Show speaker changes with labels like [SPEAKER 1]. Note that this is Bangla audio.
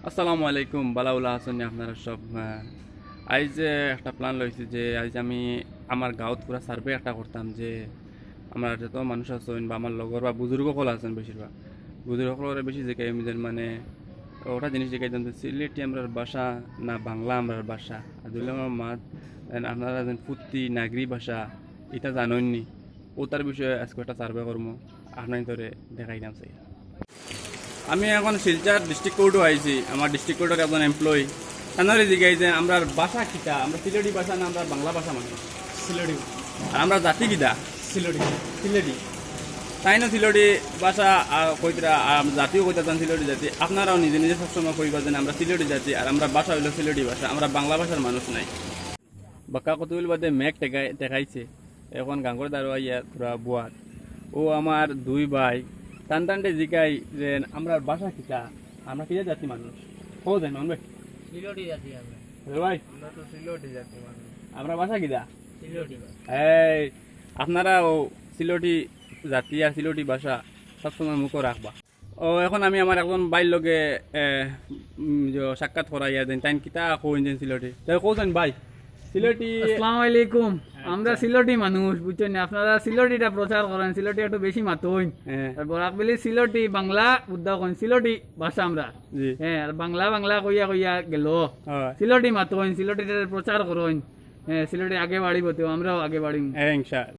[SPEAKER 1] আসসালামু আলাইকুম বালাউলা হাসনি আপনারা সব আজ একটা প্ল্যান লইছি যে আজ আমি আমার গাঁৱত পুরা সার্ভে একটা করতাম যে আমার যত মানুষ আছেন বা আমার লগর বা বুজুর্গ সকল আছেন বেশিরভাগ বুজুর্গ সকলের বেশি যে যেন মানে ওটা জিনিস জিজ্ঞাসা জানতে সিলেটি আমরার ভাষা না বাংলা আমরার ভাষা আর দুই আমার মাত আপনারা যেন ফুর্তি নাগরি ভাষা এটা জানেননি ও তার বিষয়ে আজকে একটা সার্ভে করবো আপনার ধরে দেখাই দাম চাই আমি এখন শিলচর ডিস্ট্রিক্ট কোর্টও আইছি আমার ডিস্ট্রিক্ট কোর্টের একজন এমপ্লয়ি তানারে জিগাই যে আমরা ভাষা কিতা আমরা সিলেটি ভাষা না আমরা বাংলা ভাষা মানে
[SPEAKER 2] সিলেটি
[SPEAKER 1] আর আমরা জাতি কিতা
[SPEAKER 2] সিলেটি
[SPEAKER 1] সিলেটি তাই না সিলেটি ভাষা কইতরা জাতিও কইতাম সিলেটি জাতি আপনারাও নিজে নিজে সবসময় কইবা যে আমরা সিলেটি জাতি আর আমরা ভাষা হইলো সিলেটি ভাষা আমরা বাংলা ভাষার মানুষ নাই বাক্কা কতগুলো বাদে মেঘ দেখাইছে এখন গাঙ্গর দাঁড়ো ইয়া তোরা বুয়াত ও আমার দুই ভাই টান টানটে জিগাই যে আমরা ভাষা কিতা আমরা কিতা জাতি মানুষ ও যাই মান ভাই
[SPEAKER 2] সিলেটি জাতি আমরা
[SPEAKER 1] ভাই
[SPEAKER 2] আমরা তো সিলেটি জাতি মানুষ
[SPEAKER 1] আমরা ভাষা কিতা
[SPEAKER 2] সিলেটি
[SPEAKER 1] এই আপনারা ও সিলেটি জাতি আর সিলেটি ভাষা সবসময় মুখে রাখবা ও এখন আমি আমার একজন বাইর লগে সাক্ষাৎ করাইয়া দেন তাই কিতা কইন যেন সিলেটি তাই কৌছেন ভাই সিলেটি
[SPEAKER 3] আসসালামু আলাইকুম আমরা সিলেটি মানুষ বুঝছেন আপনারা সিলেটিটা প্রচার করেন সিলেটি একটু বেশি মাতইন
[SPEAKER 1] হ্যাঁ
[SPEAKER 3] বরাক বেলি সিলেটি বাংলা উদ্যোগ করেন সিলেটি ভাষা আমরা
[SPEAKER 1] জি
[SPEAKER 3] হ্যাঁ আর বাংলা বাংলা কইয়া কইয়া গেল
[SPEAKER 1] হয়
[SPEAKER 3] সিলেটি মাতইন সিলেটিটার প্রচার করেন হ্যাঁ সিলেটি আগে বাড়িব তো আমরাও আগে বাড়িম
[SPEAKER 1] ইনশাআল্লাহ